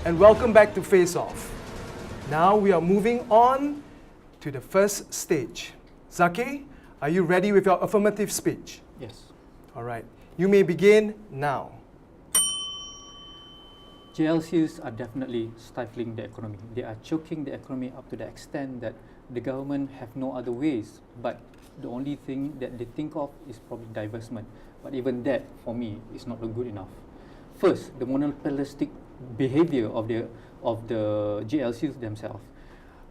and welcome back to Face Off. Now we are moving on to the first stage. Zaki, are you ready with your affirmative speech? Yes. All right. You may begin now. JLCs are definitely stifling the economy. They are choking the economy up to the extent that the government have no other ways, but the only thing that they think of is probably divestment. But even that, for me, is not good enough. First, the monopolistic behavior of the JLCs themselves.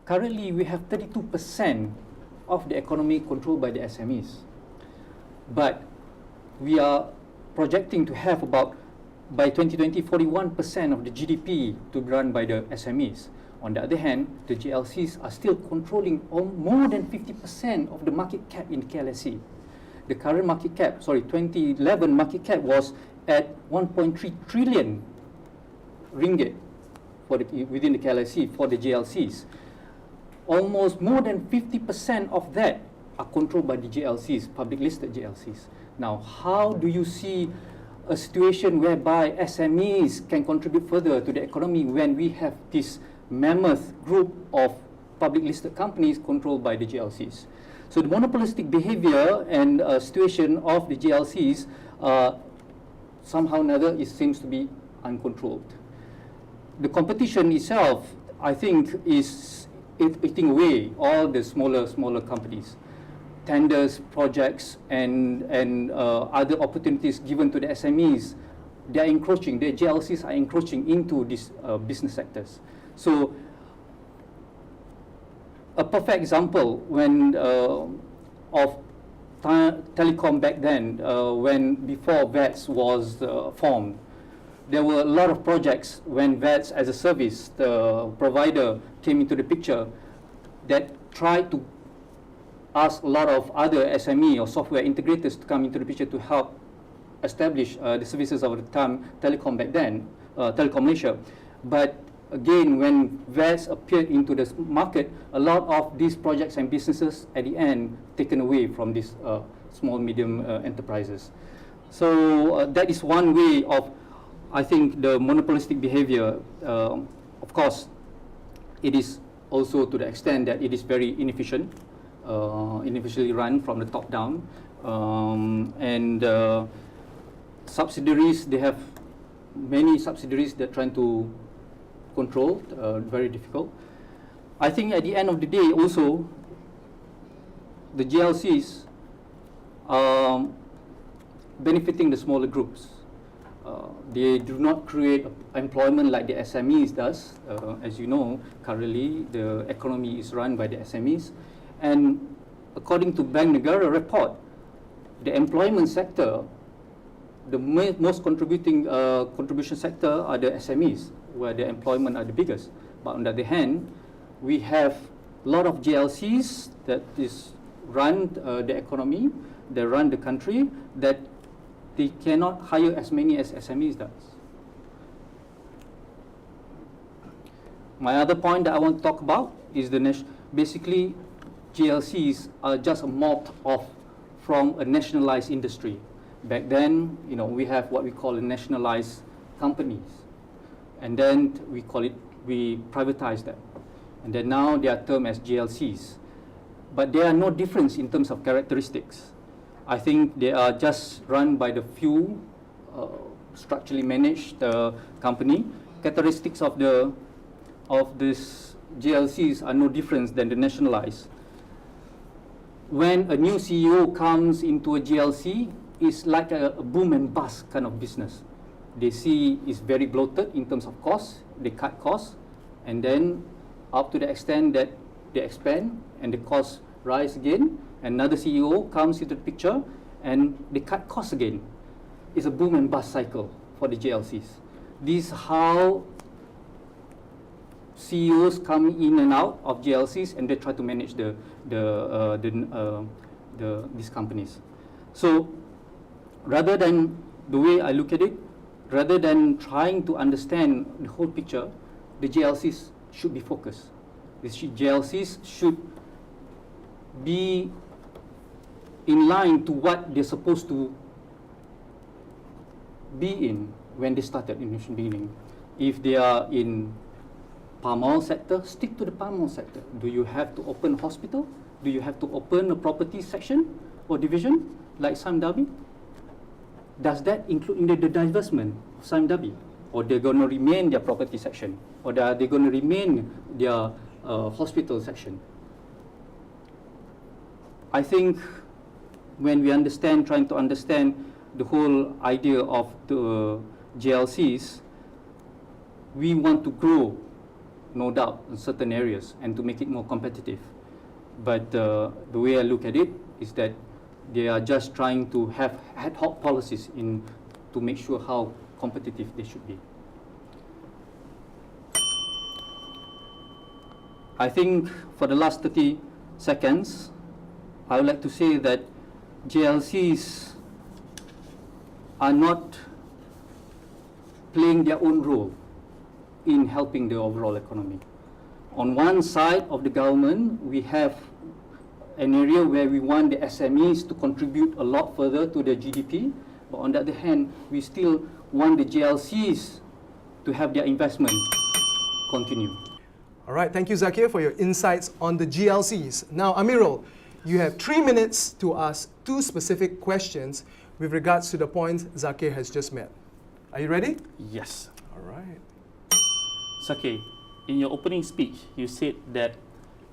Currently, we have 32% of the economy controlled by the SMEs. But we are projecting to have about, by 2020, 41% of the GDP to be run by the SMEs. On the other hand, the JLCs are still controlling more than 50% of the market cap in KLSE. The current market cap, 2011 market cap was at 1.3 trillion ringgit within the KLSE for the JLCs. Almost more than 50% of that are controlled by the JLCs, public listed JLCs. Now, how do you see a situation whereby SMEs can contribute further to the economy when we have this mammoth group of public listed companies controlled by the JLCs? So the monopolistic behavior and situation of the JLCs somehow or another it seems to be uncontrolled. The competition itself, I think, is eating away all the smaller companies. Tenders, projects, and other opportunities given to the SMEs, they are encroaching. The JLCs are encroaching into these business sectors. So, a perfect example of telecom back then, when before VETS was formed, there were a lot of projects when VETS as a service, the provider, came into the picture that tried to ask a lot of other SME or software integrators to come into the picture to help establish the services of the time telecom back then, Telecom Malaysia. But again, when VETS appeared into the market, a lot of these projects and businesses at the end taken away from these small, medium enterprises. So that is one way of, I think, the monopolistic behavior. Of course, it is also to the extent that it is very inefficient, inefficiently run from the top down. And subsidiaries, they have many subsidiaries that are trying to control, very difficult. I think at the end of the day also, the JLCs are benefiting the smaller groups. They do not create employment like the SMEs does. As you know, currently the economy is run by the SMEs. And according to Bank Negara report, the employment sector, the most contribution sector are the SMEs, where the employment are the biggest. But on the other hand, we have a lot of JLCs that is run the economy, they run the country, that they cannot hire as many as SMEs does. My other point that I want to talk about is basically JLCs are just a mold from a nationalized industry. Back then, we have what we call a nationalized companies, and then we privatize them, and then now they are termed as JLCs. But there are no difference in terms of characteristics. I think they are just run by the few structurally managed company. Characteristics of this JLCs are no different than the nationalized. When a new CEO comes into a JLC, it's like a boom and bust kind of business. They see it's very bloated in terms of costs, they cut costs, and then up to the extent that they expand and the costs rise again, another CEO comes into the picture and they cut costs again. It's a boom and bust cycle for the JLCs. This is how CEOs come in and out of JLCs, and they try to manage these companies. So rather than the way I look at it, rather than trying to understand the whole picture, the JLCs should be focused. The JLCs should be in line to what they're supposed to be in when they started in the beginning. If they are in palm oil sector, stick to the palm oil sector. Do you have to open a hospital? Do you have to open a property section or division like Sime Darby? Does that include in the divestment of Sime Darby? Or they're going to remain their property section? Or are they going to remain their hospital section? I think when we trying to understand the whole idea of the GLCs, we want to grow, no doubt, in certain areas and to make it more competitive. But the way I look at it is that they are just trying to have ad hoc policies to make sure how competitive they should be. I think for the last 30 seconds, I would like to say that GLCs are not playing their own role in helping the overall economy. On one side of the government, we have an area where we want the SMEs to contribute a lot further to the GDP, but on the other hand, we still want the GLCs to have their investment continue. All right, thank you, Zakir, for your insights on the GLCs. Now, Amirul, you have 3 minutes to ask 2 specific questions with regards to the points Zakir has just made. Are you ready? Yes. All right. Sake, in your opening speech, you said that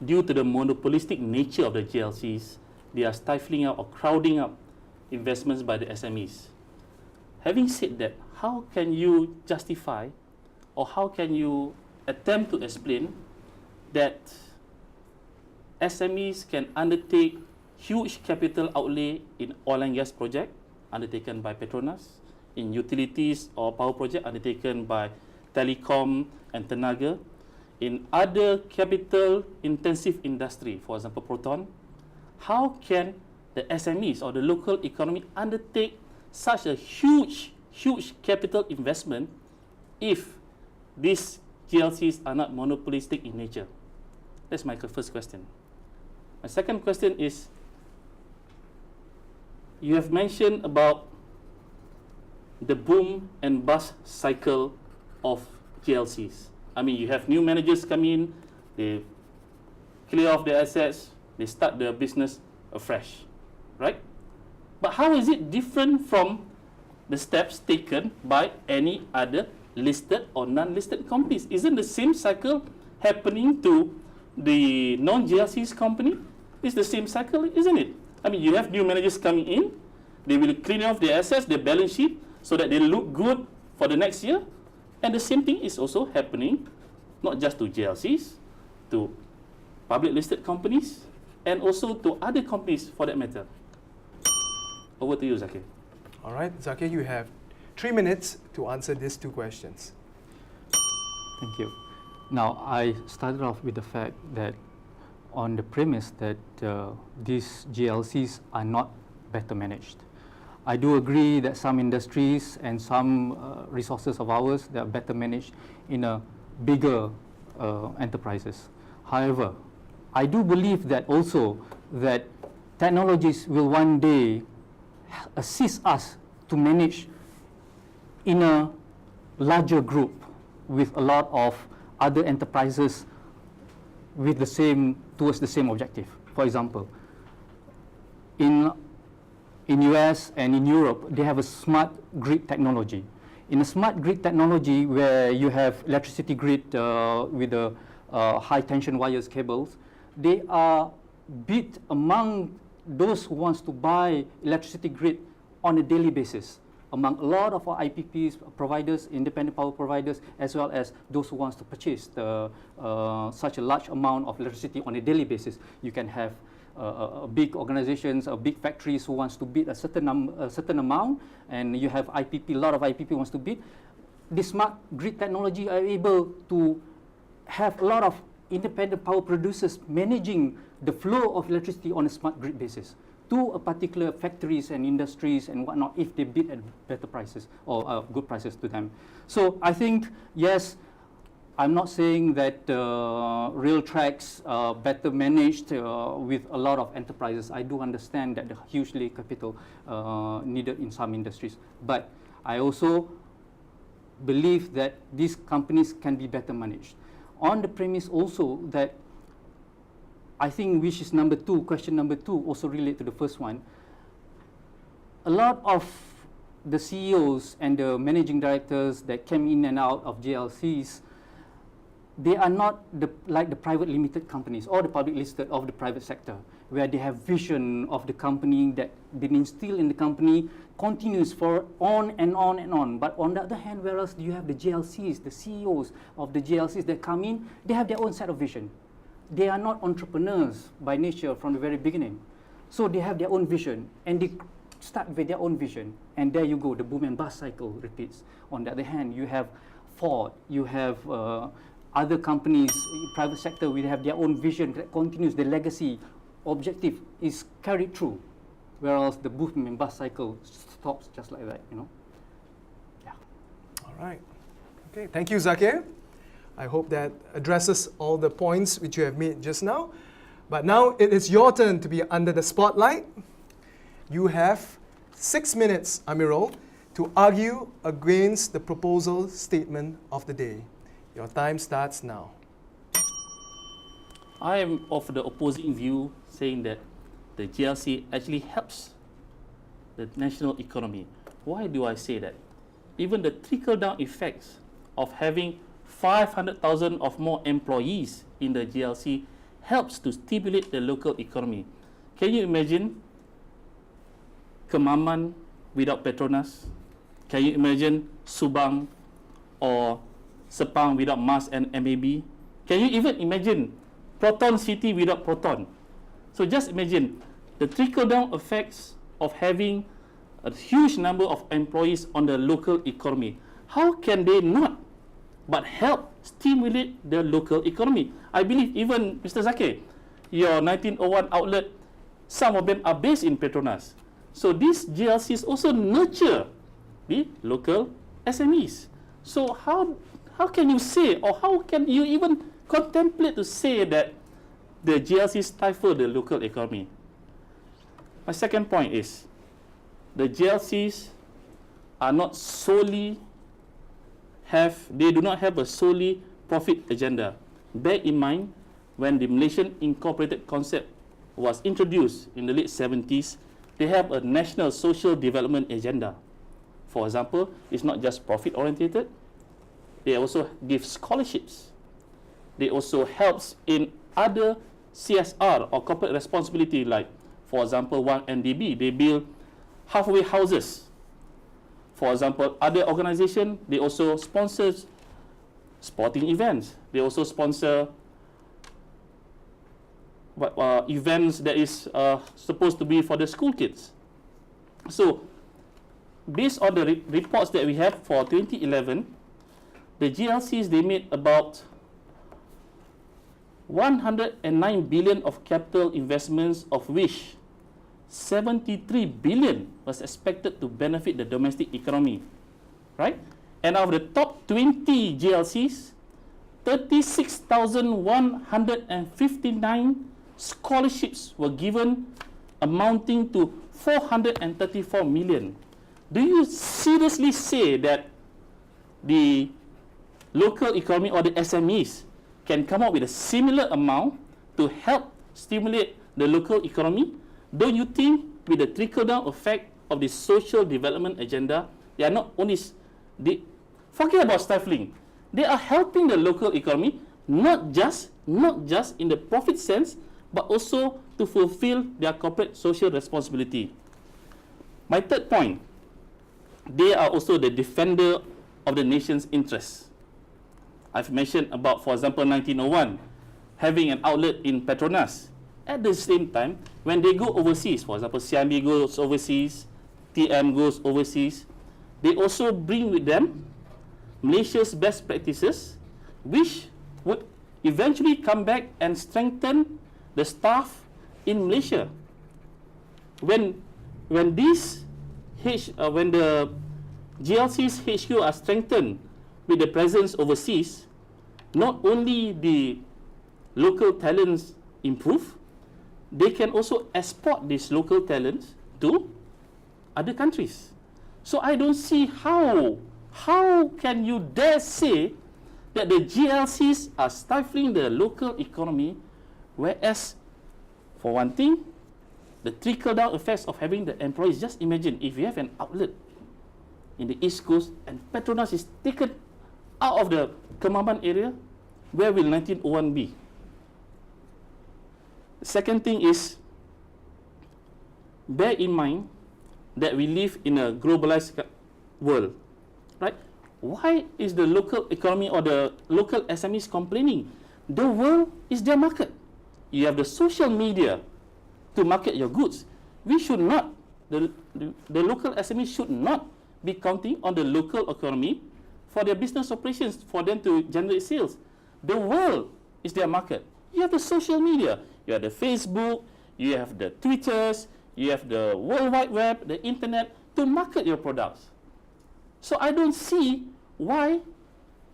due to the monopolistic nature of the GLCs, they are stifling out or crowding up investments by the SMEs. Having said that, how can you justify or how can you attempt to explain that SMEs can undertake huge capital outlay in oil and gas project undertaken by Petronas, in utilities or power project undertaken by Telecom and Tenaga, in other capital intensive industry, for example Proton? How can the SMEs or the local economy undertake such a huge capital investment if these GLCs are not monopolistic in nature? That's my first question. My second question is, you have mentioned about the boom and bust cycle of GLCs. I mean, you have new managers come in, they clear off their assets, they start their business afresh, right? But how is it different from the steps taken by any other listed or non-listed companies? Isn't the same cycle happening to the non-GLCs company? It's the same cycle, isn't it? I mean, you have new managers coming in, they will clean off their assets, their balance sheet, so that they look good for the next year. And the same thing is also happening, not just to GLCs, to public listed companies, and also to other companies for that matter. Over to you, Zakir. All right, Zakir, you have 3 minutes to answer these 2 questions. Thank you. Now, I started off with the fact that on the premise that these GLCs are not better managed. I do agree that some industries and some resources of ours that are better managed in a bigger enterprises. However, I do believe that also that technologies will one day assist us to manage in a larger group with a lot of other enterprises with the same, towards the same objective. For example, in US and in Europe, they have a smart grid technology. In a smart grid technology where you have electricity grid with the high tension wires cables, they are bid among those who wants to buy electricity grid on a daily basis, among a lot of our IPPs providers, independent power providers, as well as those who wants to purchase such a large amount of electricity on a daily basis. You can have big organizations, big factories who wants to bid a certain amount, and you have IPP, a lot of IPP wants to bid. This smart grid technology are able to have a lot of independent power producers managing the flow of electricity on a smart grid basis to a particular factories and industries and whatnot if they bid at better prices or good prices to them. So I think, yes, I'm not saying that rail tracks are better managed with a lot of enterprises. I do understand that the hugely capital needed in some industries. But I also believe that these companies can be better managed. On the premise also that I think, which is number two, question number two, also relate to the first one. A lot of the CEOs and the managing directors that came in and out of JLCs, they are not like the private limited companies or the public listed of the private sector, where they have vision of the company that been instilled in the company, continues for on and on and on. But on the other hand, whereas you have the JLCs, the CEOs of the JLCs that come in, they have their own set of vision. They are not entrepreneurs by nature from the very beginning. So they have their own vision, and they start with their own vision. And there you go, the boom and bust cycle repeats. On the other hand, you have Ford, you have other companies, private sector, will have their own vision that continues. The legacy objective is carried through, whereas the boom and bust cycle stops just like that, you know. Yeah. All right. Okay, thank you, Zakir. I hope that addresses all the points which you have made just now. But now it is your turn to be under the spotlight. You have 6 minutes, Amirul, to argue against the proposal statement of the day. Your time starts now. I am of the opposing view, saying that the GLC actually helps the national economy. Why do I say that? Even the trickle-down effects of having 500,000 of more employees in the GLC helps to stimulate the local economy. Can you imagine Kemaman without Petronas? Can you imagine Subang or Sepang without MAS and MAB? Can you even imagine Proton City without Proton? So just imagine the trickle-down effects of having a huge number of employees on the local economy. How can they not but help stimulate the local economy? I believe even, Mr. Zakir, your 1901 outlet, some of them are based in Petronas. So these GLCs also nurture the local SMEs. So how can you say, or how can you even contemplate to say that the GLCs stifle the local economy? My second point is, the GLCs are not solely they do not have a solely profit agenda. Bear in mind, when the Malaysian Incorporated concept was introduced in the late 70s, they have a national social development agenda. For example, it's not just profit oriented. They also give scholarships. They also helps in other CSR or corporate responsibility, like, for example, 1MDB, they build halfway houses. For example, other organizations, they also sponsor sporting events. They also sponsor events that is supposed to be for the school kids. So, based on the reports that we have for 2011, the GLCs, they made about 109 billion of capital investments, of which 73 billion was expected to benefit the domestic economy, right? And out of the top 20 GLCs, 36,159 scholarships were given, amounting to 434 million. Do you seriously say that the local economy or the SMEs can come up with a similar amount to help stimulate the local economy? Don't you think, with the trickle-down effect of the social development agenda, they are not only, forget about stifling, they are helping the local economy, not just in the profit sense, but also to fulfill their corporate social responsibility. My third point, they are also the defender of the nation's interests. I've mentioned about, for example, 1901, having an outlet in Petronas. At the same time, when they go overseas, for example, CIMB goes overseas, TM goes overseas, they also bring with them Malaysia's best practices, which would eventually come back and strengthen the staff in Malaysia. When the GLC's HQ are strengthened with the presence overseas, not only the local talents improve, they can also export these local talents to other countries. So I don't see how How can you dare say that the GLCs are stifling the local economy, whereas, for one thing, the trickle-down effects of having the employees, just imagine if you have an outlet in the East Coast and Petronas is taken out of the Kembangan area, where will 1901 be? The second thing is, bear in mind that we live in a globalized world, right? Why is the local economy or the local SMEs complaining? The world is their market. You have the social media to market your goods. We should not, the local SMEs should not be counting on the local economy for their business operations, for them to generate sales. The world is their market. You have the social media, you have the Facebook, you have the Twitters, you have the World Wide Web, the internet, to market your products. So I don't see why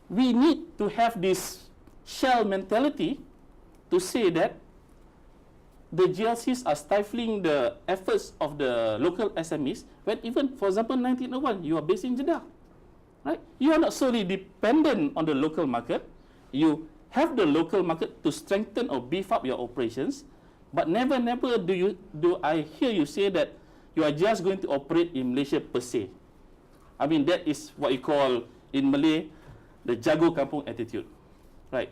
we need to have this shell mentality to say that the GLCs are stifling the efforts of the local SMEs, when even, for example, 1901, you are based in Jeddah, right? You are not solely dependent on the local market. You have the local market to strengthen or beef up your operations, but never do I hear you say that you are just going to operate in Malaysia per se. I mean, that is what you call in Malay the jago kampung attitude, right?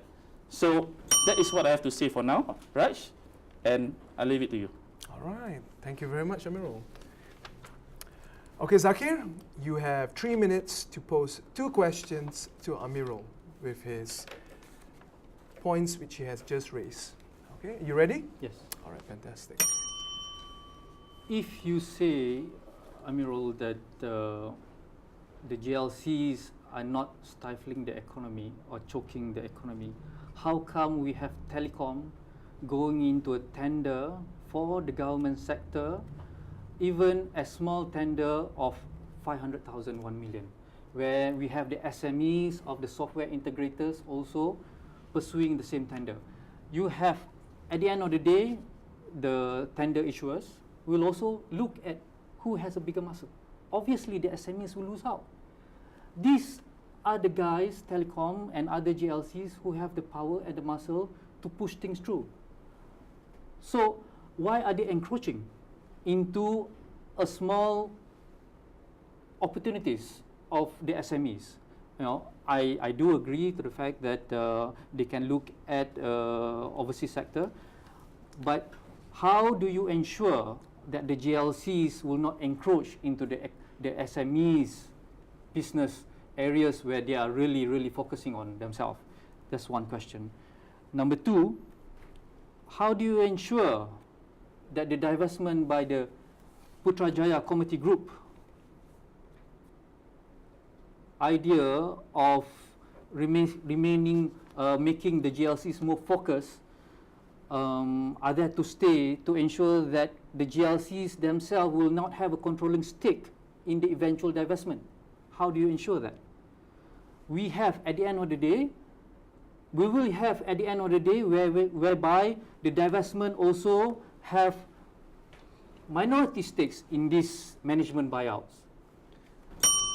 So that is what I have to say for now, Raj, and I'll leave it to you. All right. Thank you very much, Amirul. Okay, Zakir, you have 3 minutes to pose 2 questions to Amirul with his points which he has just raised. Okay, you ready? Yes. All right, fantastic. If you say, Amirul, that the GLCs are not stifling the economy or choking the economy, how come we have telecom going into a tender for the government sector, even a small tender of 500,000, 1 million, where we have the SMEs of the software integrators also pursuing the same tender? You have, at the end of the day, the tender issuers will also look at who has a bigger muscle. Obviously, the SMEs will lose out. These are the guys, telecom and other GLCs, who have the power and the muscle to push things through. So why are they encroaching into a small opportunities of the SMEs? You know, I do agree to the fact that they can look at overseas sector, but how do you ensure that the GLCs will not encroach into the SMEs business areas where they are really focusing on themselves? That's one question. Number 2, how do you ensure that the divestment by the Putrajaya Committee Group idea of making the GLCs more focused are there to stay, to ensure that the GLCs themselves will not have a controlling stake in the eventual divestment? How do you ensure that? We have, at the end of the day, whereby the divestment also have minority stakes in these management buyouts.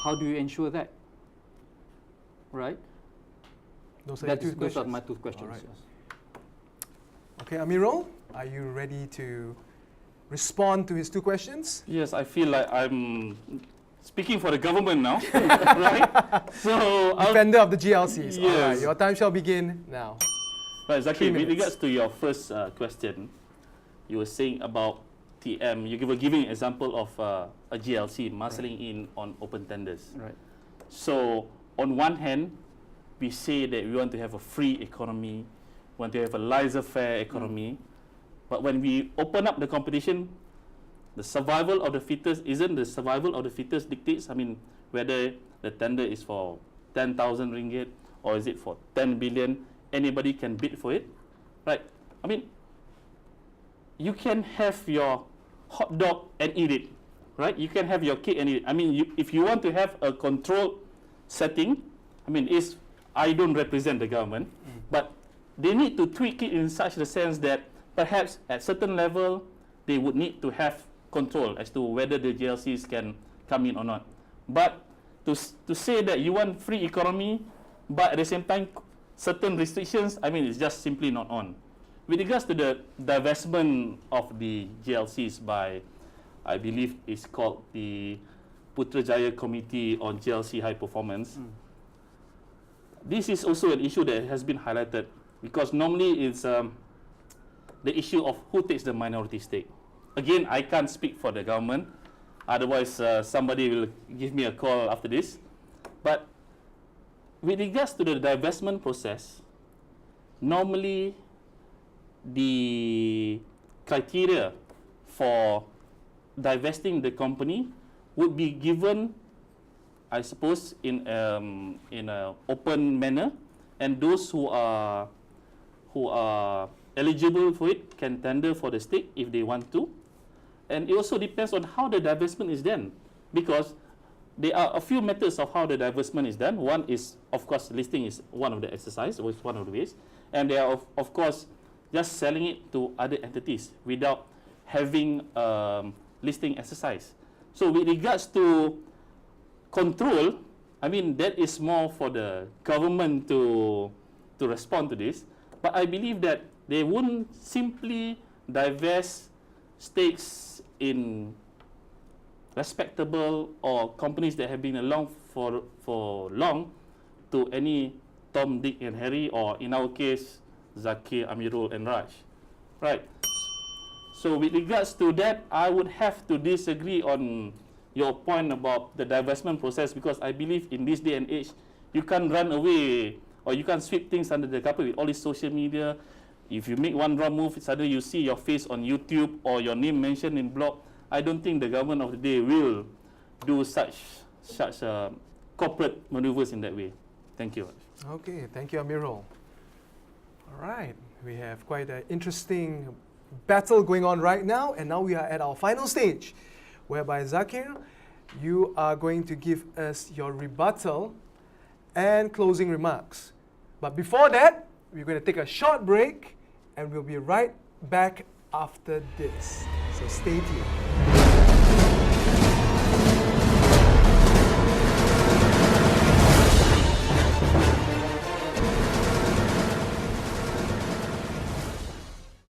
How do you ensure that? Right? Those are my 2 questions. All right. Yes. Okay, Amirul, are you ready to respond to his 2 questions? Yes, I feel like I'm speaking for the government now, right? So Defender of the GLCs. Yes. All right, your time shall begin now. Right, Zaki, 3 with minutes. regards to your first question, you were saying about TM, you were giving an example of a GLC muscling in on open tenders. Right. So, on one hand, we say that we want to have a free economy, want to have a laissez-faire economy, but when we open up the competition, the survival of the fittest isn't the survival of the fittest dictates. I mean, whether the tender is for 10,000 ringgit or is it for 10 billion, anybody can bid for it, right? I mean, you can have your hot dog and eat it, right? You can have your cake and eat it. I mean, if you want to have a controlled setting, I mean, I don't represent the government, but they need to tweak it in such a sense that perhaps at certain level, they would need to have control as to whether the GLCs can come in or not. But to say that you want free economy, but at the same time, certain restrictions, I mean, it's just simply not on. With regards to the divestment of the GLCs by, I believe it's called the Putrajaya Committee on GLC High Performance, this is also an issue that has been highlighted, because normally it's the issue of who takes the minority stake. Again, I can't speak for the government, otherwise somebody will give me a call after this. But with regards to the divestment process, normally the criteria for divesting the company would be given, I suppose, in an open manner, and those who are eligible for it can tender for the stake if they want to. And it also depends on how the divestment is done, because there are a few methods of how the divestment is done. One is, of course, listing is one of the exercise, or one of the ways, and there are of course just selling it to other entities without having listing exercise. So with regards to control, I mean, that is more for the government to respond to this. But I believe that they wouldn't simply divest stakes in respectable or companies that have been along for long to any Tom, Dick and Harry, or in our case, Zakir, Amirul and Raj. Right. So with regards to that, I would have to disagree on your point about the divestment process, because I believe in this day and age, you can't run away or you can't sweep things under the carpet with all this social media. If you make one wrong move, suddenly you see your face on YouTube or your name mentioned in blog. I don't think the government of the day will do such corporate maneuvers in that way. Thank you. Okay, thank you, Amirul. All right, we have quite an interesting battle going on right now, and now we are at our final stage, whereby Zakir, you are going to give us your rebuttal and closing remarks. But before that, we're going to take a short break, and we'll be right back after this. So stay tuned.